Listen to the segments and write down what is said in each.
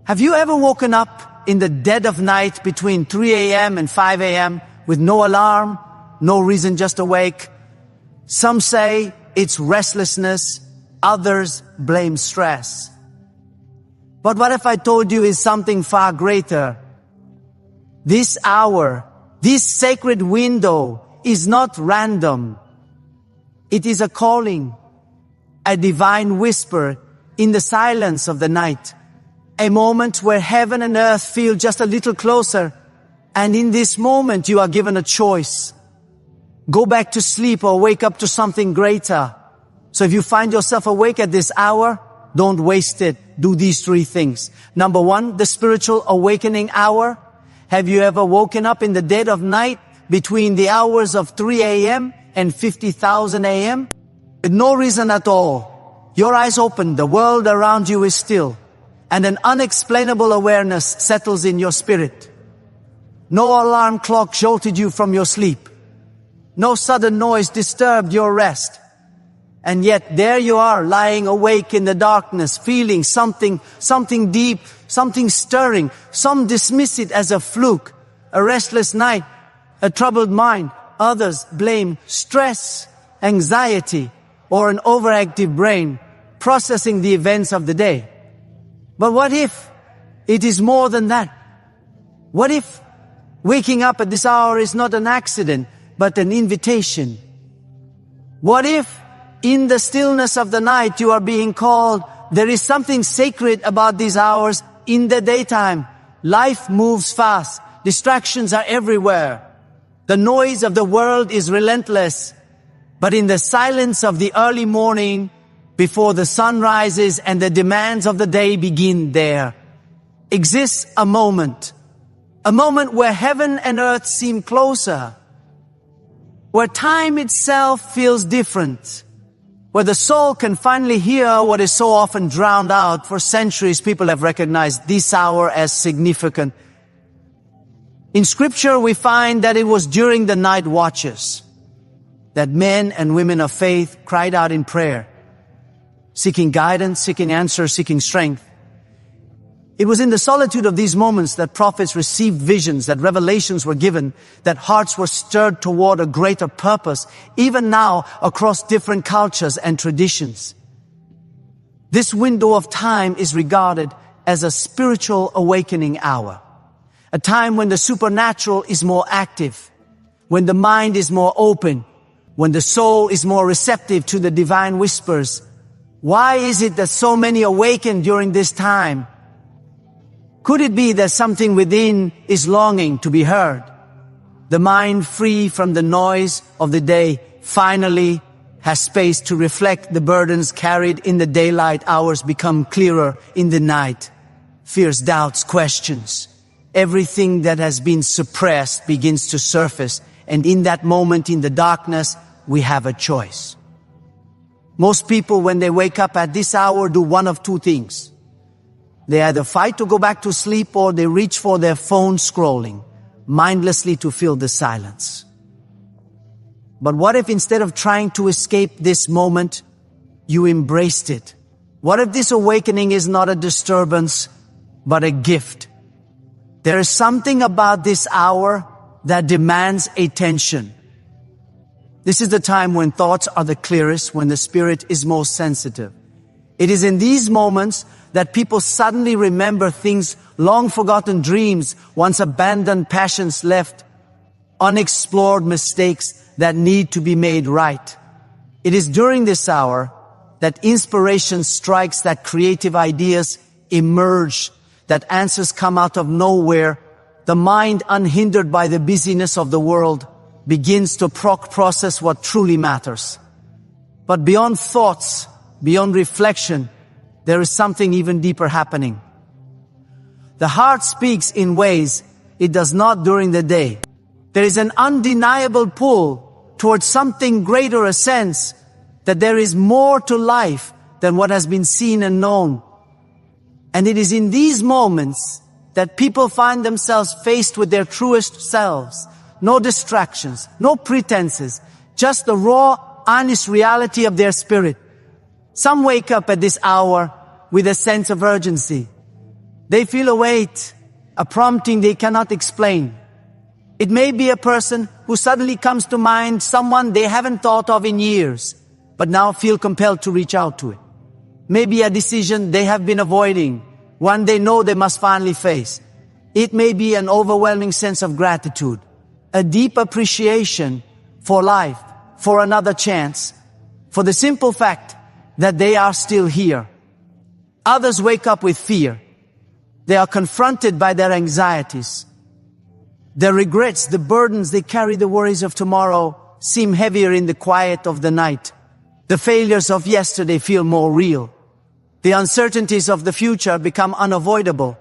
Have you ever woken up in the dead of night between 3 a.m. and 5 a.m. with no alarm, no reason, just awake? Some say it's restlessness, others blame stress. But what if I told you it's something far greater? This hour, this sacred window is not random. It is a calling, a divine whisper in the silence of the night. A moment where heaven and earth feel just a little closer. And in this moment, you are given a choice. Go back to sleep or wake up to something greater. So if you find yourself awake at this hour, don't waste it. Do these 3 things. Number 1, the spiritual awakening hour. Have you ever woken up in the dead of night between the hours of 3 a.m. and 50,000 a.m.? With no reason at all. Your eyes open, the world around you is still. And an unexplainable awareness settles in your spirit. No alarm clock jolted you from your sleep. No sudden noise disturbed your rest. And yet there you are, lying awake in the darkness, feeling something deep, something stirring. Some dismiss it as a fluke, a restless night, a troubled mind. Others blame stress, anxiety, or an overactive brain processing the events of the day. But what if it is more than that? What if waking up at this hour is not an accident, but an invitation? What if in the stillness of the night you are being called? There is something sacred about these hours in the daytime. Life moves fast. Distractions are everywhere. The noise of the world is relentless. But in the silence of the early morning, before the sun rises and the demands of the day begin, there exists a moment where heaven and earth seem closer, where time itself feels different, where the soul can finally hear what is so often drowned out. For centuries, people have recognized this hour as significant. In Scripture, we find that it was during the night watches that men and women of faith cried out in prayer, seeking guidance, seeking answers, seeking strength. It was in the solitude of these moments that prophets received visions, that revelations were given, that hearts were stirred toward a greater purpose, even now across different cultures and traditions. This window of time is regarded as a spiritual awakening hour, a time when the supernatural is more active, when the mind is more open, when the soul is more receptive to the divine whispers. Why is it that so many awaken during this time? Could it be that something within is longing to be heard? The mind, free from the noise of the day, finally has space to reflect. The burdens carried in the daylight hours become clearer in the night. Fears, doubts, questions. Everything that has been suppressed begins to surface. And in that moment, in the darkness, we have a choice. Most people, when they wake up at this hour, do one of 2 things. They either fight to go back to sleep or they reach for their phone scrolling, mindlessly to fill the silence. But what if instead of trying to escape this moment, you embraced it? What if this awakening is not a disturbance, but a gift? There is something about this hour that demands attention. This is the time when thoughts are the clearest, when the spirit is most sensitive. It is in these moments that people suddenly remember things, long forgotten dreams, once abandoned passions left, unexplored mistakes that need to be made right. It is during this hour that inspiration strikes, that creative ideas emerge, that answers come out of nowhere. The mind, unhindered by the busyness of the world, begins to process what truly matters. But beyond thoughts, beyond reflection, there is something even deeper happening. The heart speaks in ways it does not during the day. There is an undeniable pull towards something greater, a sense that there is more to life than what has been seen and known. And it is in these moments that people find themselves faced with their truest selves, no distractions, no pretenses, just the raw, honest reality of their spirit. Some wake up at this hour with a sense of urgency. They feel a weight, a prompting they cannot explain. It may be a person who suddenly comes to mind, someone they haven't thought of in years, but now feel compelled to reach out to it. Maybe a decision they have been avoiding, one they know they must finally face. It may be an overwhelming sense of gratitude, a deep appreciation for life, for another chance, for the simple fact that they are still here. Others wake up with fear. They are confronted by their anxieties. Their regrets, the burdens they carry, the worries of tomorrow seem heavier in the quiet of the night. The failures of yesterday feel more real. The uncertainties of the future become unavoidable.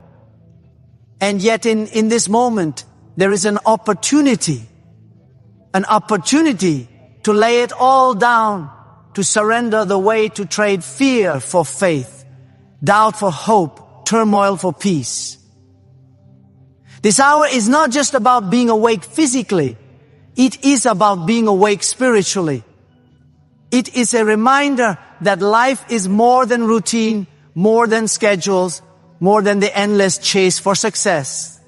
And yet in this moment, there is an opportunity to lay it all down, to surrender the way, to trade fear for faith, doubt for hope, turmoil for peace. This hour is not just about being awake physically. It is about being awake spiritually. It is a reminder that life is more than routine, more than schedules, more than the endless chase for success.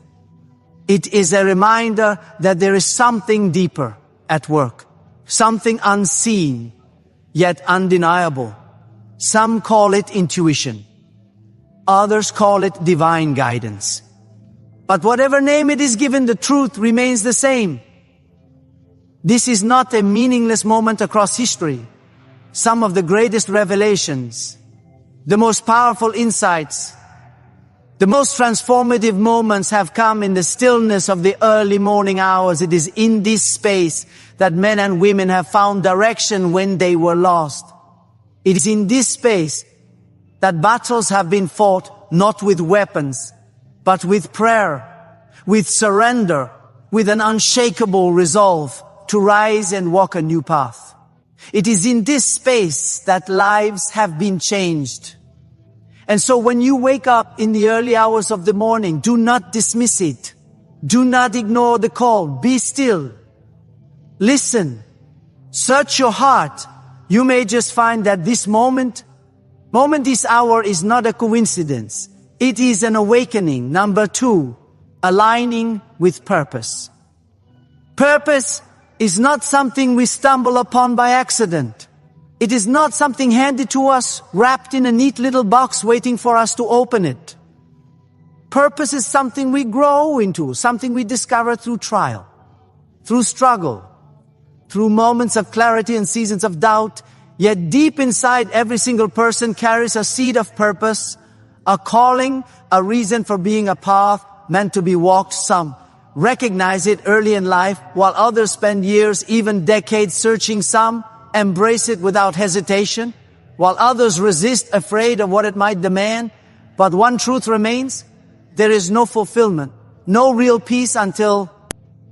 It is a reminder that there is something deeper at work, something unseen, yet undeniable. Some call it intuition. Others call it divine guidance. But whatever name it is given, the truth remains the same. This is not a meaningless moment across history. Some of the greatest revelations, the most powerful insights, the most transformative moments have come in the stillness of the early morning hours. It is in this space that men and women have found direction when they were lost. It is in this space that battles have been fought, not with weapons, but with prayer, with surrender, with an unshakable resolve to rise and walk a new path. It is in this space that lives have been changed. And so when you wake up in the early hours of the morning, do not dismiss it. Do not ignore the call. Be still. Listen. Search your heart. You may just find that this this hour is not a coincidence. It is an awakening. Number 2, aligning with purpose. Purpose is not something we stumble upon by accident. It is not something handed to us, wrapped in a neat little box waiting for us to open it. Purpose is something we grow into, something we discover through trial, through struggle, through moments of clarity and seasons of doubt. Yet deep inside, every single person carries a seed of purpose, a calling, a reason for being, a path meant to be walked. Some recognize it early in life, while others spend years, even decades searching. Some embrace it without hesitation, while others resist, afraid of what it might demand. But one truth remains: there is no fulfillment, no real peace until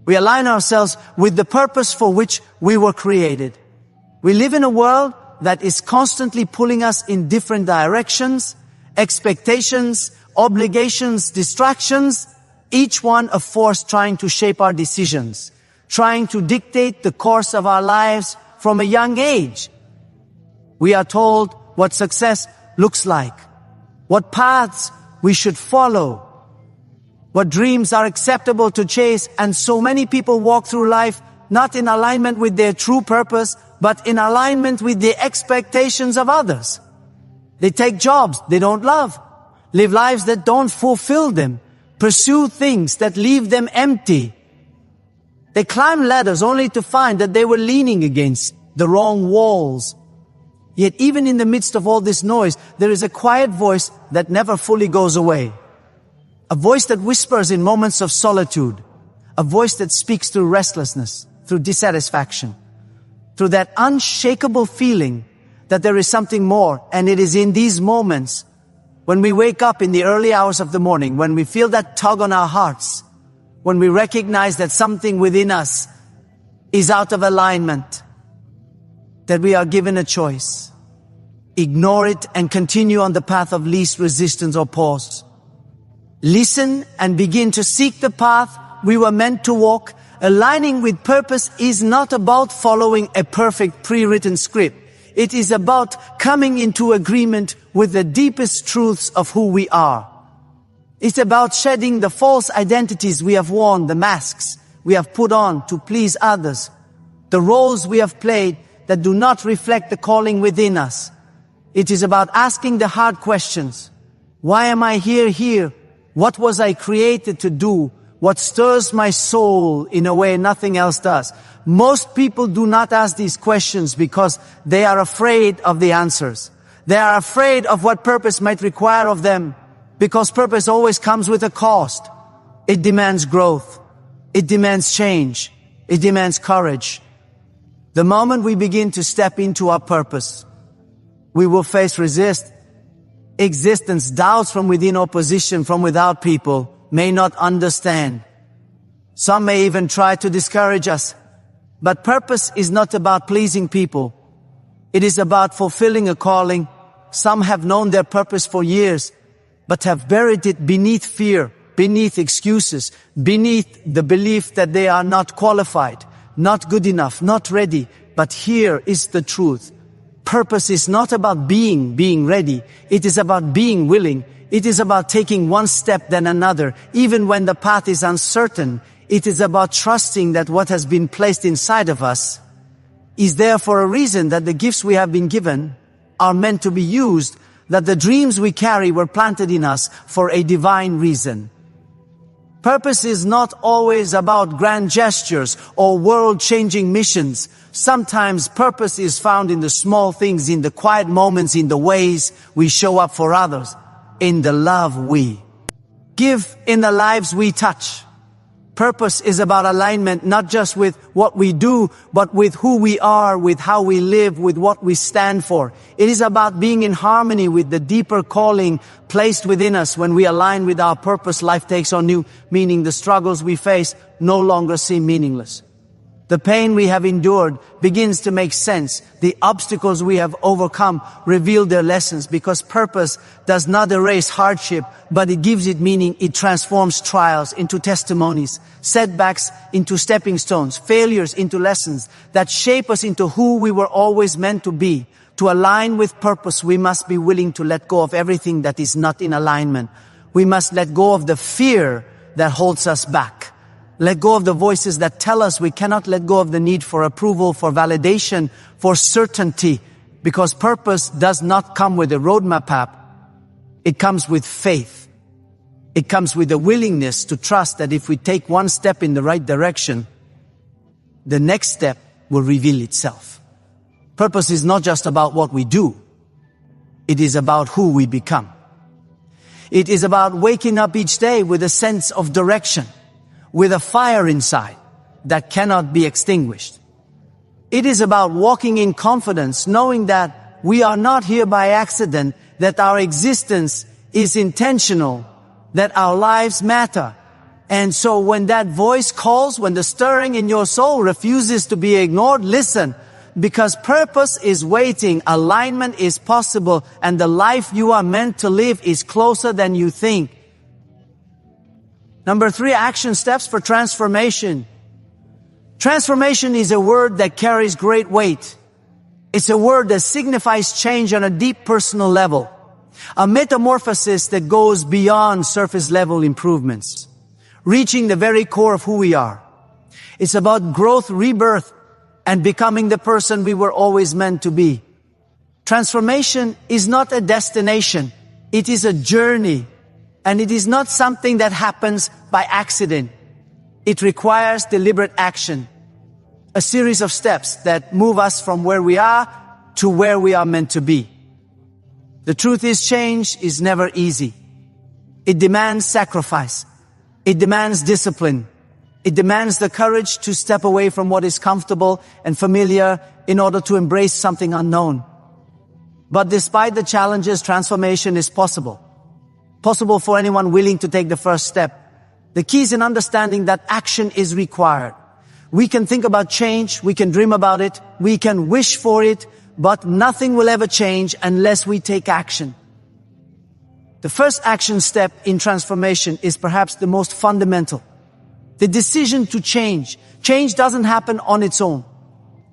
we align ourselves with the purpose for which we were created. We live in a world that is constantly pulling us in different directions, expectations, obligations, distractions, each one a force trying to shape our decisions, trying to dictate the course of our lives from a young age. We are told what success looks like, what paths we should follow, what dreams are acceptable to chase, and so many people walk through life not in alignment with their true purpose, but in alignment with the expectations of others. They take jobs they don't love, live lives that don't fulfill them, pursue things that leave them empty. They climb ladders only to find that they were leaning against the wrong walls. Yet even in the midst of all this noise, there is a quiet voice that never fully goes away. A voice that whispers in moments of solitude. A voice that speaks through restlessness, through dissatisfaction, through that unshakable feeling that there is something more. And it is in these moments, when we wake up in the early hours of the morning, when we feel that tug on our hearts, when we recognize that something within us is out of alignment, that we are given a choice. Ignore it and continue on the path of least resistance, or pause. Listen and begin to seek the path we were meant to walk, Aligning with purpose is not about following a perfect pre-written script. It is about coming into agreement with the deepest truths of who we are. It's about shedding the false identities we have worn, the masks we have put on to please others, the roles we have played that do not reflect the calling within us. It is about asking the hard questions. Why am I here? What was I created to do? What stirs my soul in a way nothing else does? Most people do not ask these questions because they are afraid of the answers. They are afraid of what purpose might require of them, because purpose always comes with a cost. It demands growth. It demands change. It demands courage. The moment we begin to step into our purpose, we will face existence, doubts from within, opposition from without. People may not understand. Some may even try to discourage us. But purpose is not about pleasing people. It is about fulfilling a calling. Some have known their purpose for years, but have buried it beneath fear, beneath excuses, beneath the belief that they are not qualified, not good enough, not ready. But here is the truth. Purpose is not about being ready. It is about being willing. It is about taking one step then another, even when the path is uncertain. It is about trusting that what has been placed inside of us is there for a reason, that the gifts we have been given are meant to be used, that the dreams we carry were planted in us for a divine reason. Purpose is not always about grand gestures or world-changing missions. Sometimes purpose is found in the small things, in the quiet moments, in the ways we show up for others, in the love we give, in the lives we touch. Purpose is about alignment, not just with what we do, but with who we are, with how we live, with what we stand for. It is about being in harmony with the deeper calling placed within us. When we align with our purpose, life takes on new meaning. The struggles we face no longer seem meaningless. The pain we have endured begins to make sense. The obstacles we have overcome reveal their lessons, because purpose does not erase hardship, but it gives it meaning. It transforms trials into testimonies, setbacks into stepping stones, failures into lessons that shape us into who we were always meant to be. To align with purpose, we must be willing to let go of everything that is not in alignment. We must let go of the fear that holds us back. Let go of the voices that tell us we cannot. Let go of the need for approval, for validation, for certainty. Because purpose does not come with a roadmap app. It comes with faith. It comes with a willingness to trust that if we take one step in the right direction, the next step will reveal itself. Purpose is not just about what we do. It is about who we become. It is about waking up each day with a sense of direction, with a fire inside that cannot be extinguished. It is about walking in confidence, knowing that we are not here by accident, that our existence is intentional, that our lives matter. And so when that voice calls, when the stirring in your soul refuses to be ignored, listen, because purpose is waiting, alignment is possible, and the life you are meant to live is closer than you think. Number 3, action steps for transformation. Transformation is a word that carries great weight. It's a word that signifies change on a deep personal level. A metamorphosis that goes beyond surface level improvements, reaching the very core of who we are. It's about growth, rebirth, and becoming the person we were always meant to be. Transformation is not a destination. It is a journey. And it is not something that happens by accident. It requires deliberate action. A series of steps that move us from where we are to where we are meant to be. The truth is, change is never easy. It demands sacrifice. It demands discipline. It demands the courage to step away from what is comfortable and familiar in order to embrace something unknown. But despite the challenges, transformation is possible. Possible for anyone willing to take the first step. The key is in understanding that action is required. We can think about change, we can dream about it, we can wish for it, but nothing will ever change unless we take action. The first action step in transformation is perhaps the most fundamental. The decision to change, Change doesn't happen on its own.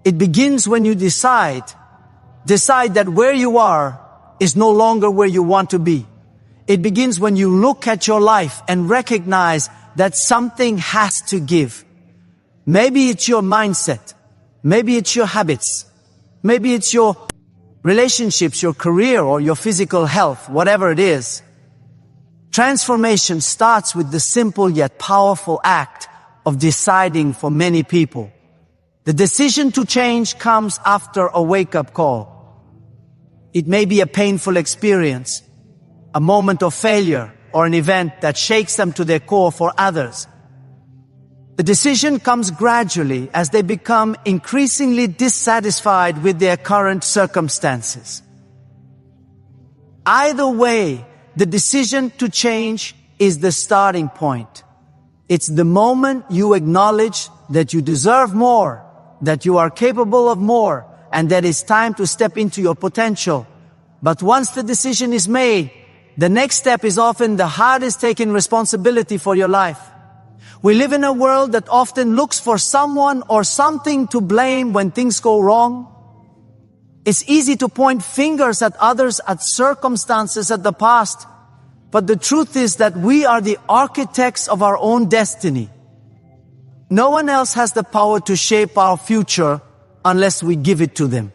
It begins when you decide that where you are is no longer where you want to be. It begins when you look at your life and recognize that something has to give. Maybe it's your mindset. Maybe it's your habits. Maybe it's your relationships, your career, or your physical health, whatever it is. Transformation starts with the simple yet powerful act of deciding for many people. The decision to change comes after a wake-up call. It may be a painful experience, a moment of failure, or an event that shakes them to their core. For others, the decision comes gradually as they become increasingly dissatisfied with their current circumstances. Either way, the decision to change is the starting point. It's the moment you acknowledge that you deserve more, that you are capable of more, and that it's time to step into your potential. But once the decision is made, the next step is often the hardest, taking responsibility for your life. We live in a world that often looks for someone or something to blame when things go wrong. It's easy to point fingers at others, at circumstances, at the past. But the truth is that we are the architects of our own destiny. No one else has the power to shape our future unless we give it to them.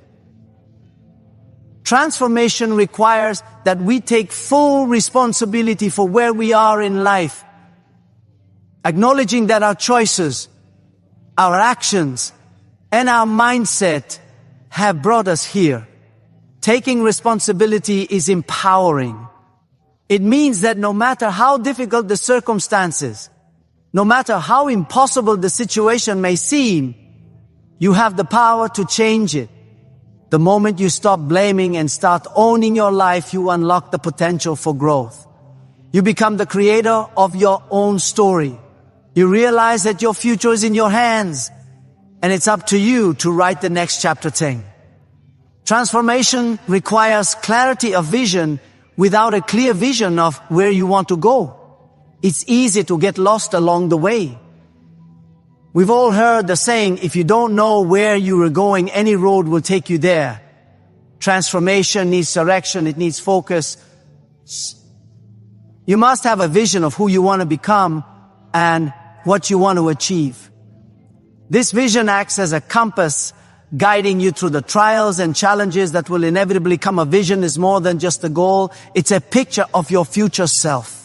Transformation requires that we take full responsibility for where we are in life, acknowledging that our choices, our actions, and our mindset have brought us here. Taking responsibility is empowering. It means that no matter how difficult the circumstances, no matter how impossible the situation may seem, you have the power to change it. The moment you stop blaming and start owning your life, you unlock the potential for growth. You become the creator of your own story. You realize that your future is in your hands, and it's up to you to write the next chapter 10. Transformation requires clarity of vision. Without a clear vision of where you want to go, it's easy to get lost along the way. We've all heard the saying, if you don't know where you are going, any road will take you there. Transformation needs direction, it needs focus. You must have a vision of who you want to become and what you want to achieve. This vision acts as a compass, guiding you through the trials and challenges that will inevitably come. A vision is more than just a goal. It's a picture of your future self.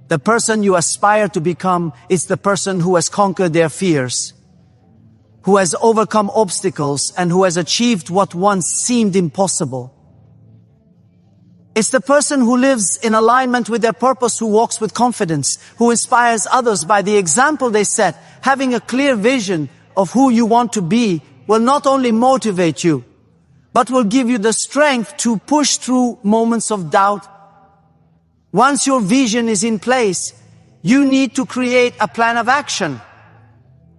The person you aspire to become is the person who has conquered their fears, who has overcome obstacles, and who has achieved what once seemed impossible. It's the person who lives in alignment with their purpose, who walks with confidence, who inspires others by the example they set. Having a clear vision of who you want to be will not only motivate you, but will give you the strength to push through moments of doubt. Once your vision is in place, you need to create a plan of action.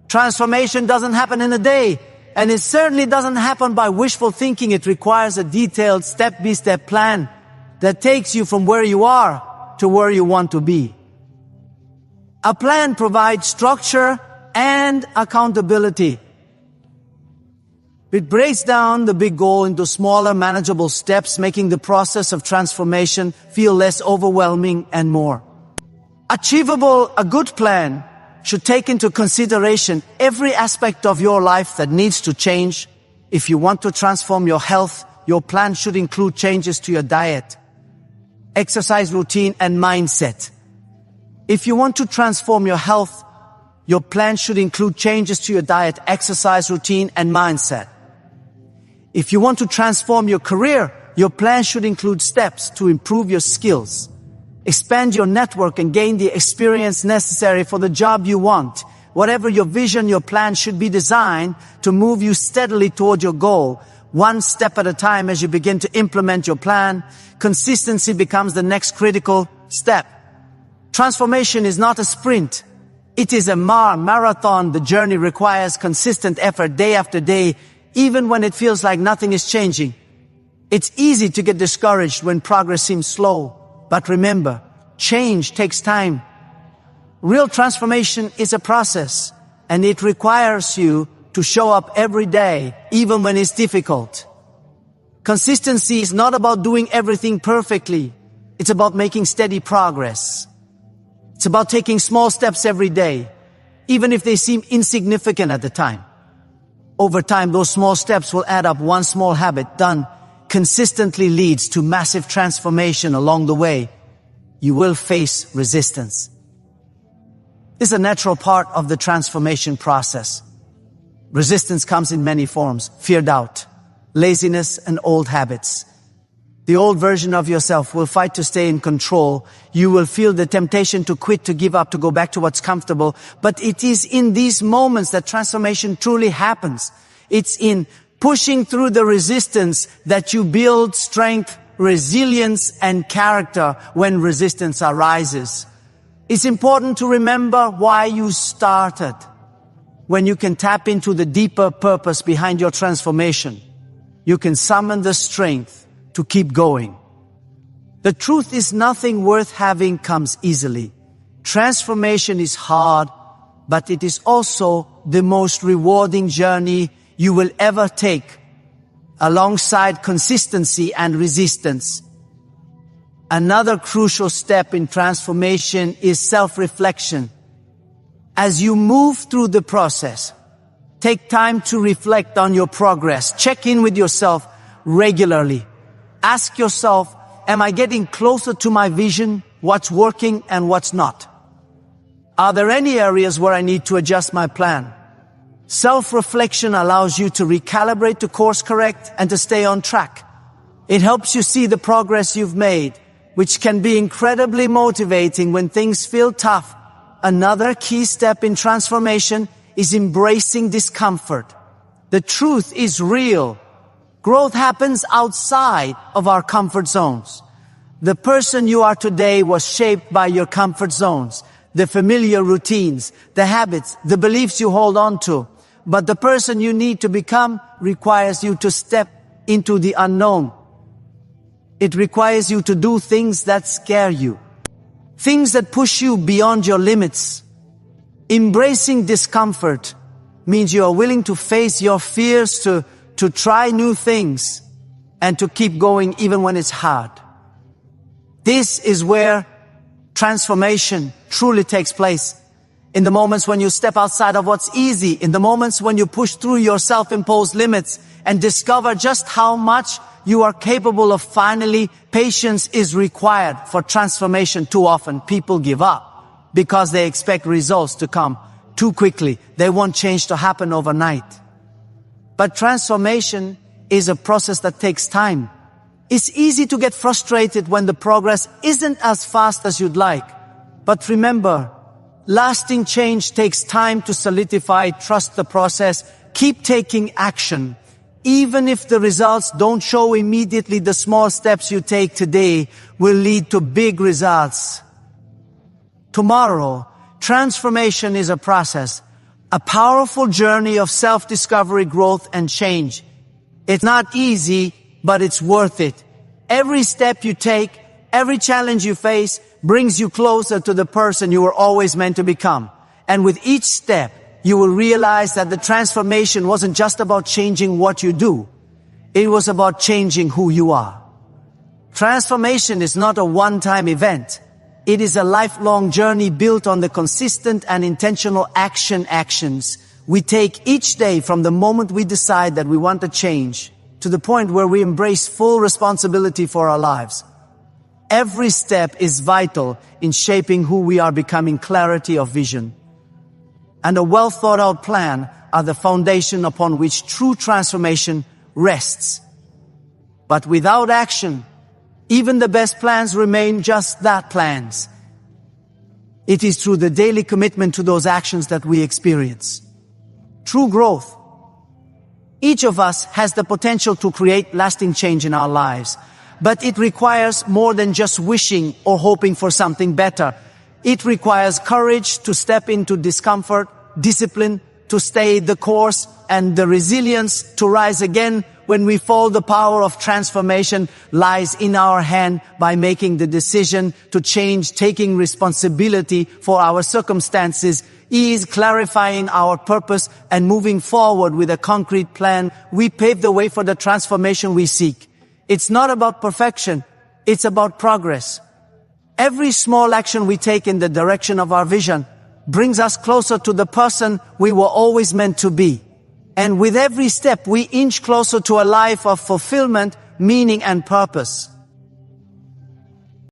Transformation doesn't happen in a day, and it certainly doesn't happen by wishful thinking. It requires a detailed step-by-step plan that takes you from where you are to where you want to be. A plan provides structure and accountability. It breaks down the big goal into smaller, manageable steps, making the process of transformation feel less overwhelming and more achievable. A good plan should take into consideration every aspect of your life that needs to change. If you want to transform your health, your plan should include changes to your diet, exercise routine, and mindset. If you want to transform your health, your plan should include changes to your diet, exercise routine, and mindset. If you want to transform your career, your plan should include steps to improve your skills, expand your network, and gain the experience necessary for the job you want. Whatever your vision, your plan should be designed to move you steadily toward your goal, one step at a time. As you begin to implement your plan, consistency becomes the next critical step. Transformation is not a sprint. It is a marathon. The journey requires consistent effort day after day, even when it feels like nothing is changing. It's easy to get discouraged when progress seems slow. But remember, change takes time. Real transformation is a process, and it requires you to show up every day, even when it's difficult. Consistency is not about doing everything perfectly. It's about making steady progress. It's about taking small steps every day, even if they seem insignificant at the time. Over time, those small steps will add up. One small habit done consistently leads to massive transformation along the way. You will face resistance. This is a natural part of the transformation process. Resistance comes in many forms: fear, doubt, laziness, and old habits. The old version of yourself will fight to stay in control. You will feel the temptation to quit, to give up, to go back to what's comfortable. But it is in these moments that transformation truly happens. It's in pushing through the resistance that you build strength, resilience, and character when resistance arises. It's important to remember why you started. When you can tap into the deeper purpose behind your transformation, you can summon the strength to keep going. The truth is, nothing worth having comes easily. Transformation is hard, but it is also the most rewarding journey you will ever take, alongside consistency and resistance. Another crucial step in transformation is self-reflection. As you move through the process, take time to reflect on your progress. Check in with yourself regularly. Ask yourself, am I getting closer to my vision? What's working and what's not? Are there any areas where I need to adjust my plan? Self-reflection allows you to recalibrate, to course correct, and to stay on track. It helps you see the progress you've made, which can be incredibly motivating when things feel tough. Another key step in transformation is embracing discomfort. The truth is real. Growth happens outside of our comfort zones. The person you are today was shaped by your comfort zones, the familiar routines, the habits, the beliefs you hold on to. But the person you need to become requires you to step into the unknown. It requires you to do things that scare you, things that push you beyond your limits. Embracing discomfort means you are willing to face your fears, to try new things, and to keep going even when it's hard. This is where transformation truly takes place. In the moments when you step outside of what's easy, in the moments when you push through your self-imposed limits and discover just how much you are capable of. Finally, patience is required for transformation. Too often, people give up because they expect results to come too quickly. They want change to happen overnight. But transformation is a process that takes time. It's easy to get frustrated when the progress isn't as fast as you'd like. But remember, lasting change takes time to solidify. Trust the process. Keep taking action. Even if the results don't show immediately, the small steps you take today will lead to big results tomorrow. Transformation is a process, a powerful journey of self-discovery, growth, and change. It's not easy, but it's worth it. Every step you take, every challenge you face brings you closer to the person you were always meant to become. And with each step, you will realize that the transformation wasn't just about changing what you do. It was about changing who you are. Transformation is not a one-time event. It is a lifelong journey built on the consistent and intentional actions we take each day, from the moment we decide that we want to change to the point where we embrace full responsibility for our lives. Every step is vital in shaping who we are becoming. Clarity of vision and a well-thought-out plan are the foundation upon which true transformation rests. But without action, even the best plans remain just that, plans. It is through the daily commitment to those actions that we experience true growth. Each of us has the potential to create lasting change in our lives, but it requires more than just wishing or hoping for something better. It requires courage to step into discomfort, discipline to stay the course, and the resilience to rise again when we fall. The power of transformation lies in our hand by making the decision to change, taking responsibility for our circumstances, E is clarifying our purpose and moving forward with a concrete plan. We pave the way for the transformation we seek. It's not about perfection. It's about progress. Every small action we take in the direction of our vision brings us closer to the person we were always meant to be. And with every step, we inch closer to a life of fulfillment, meaning, and purpose.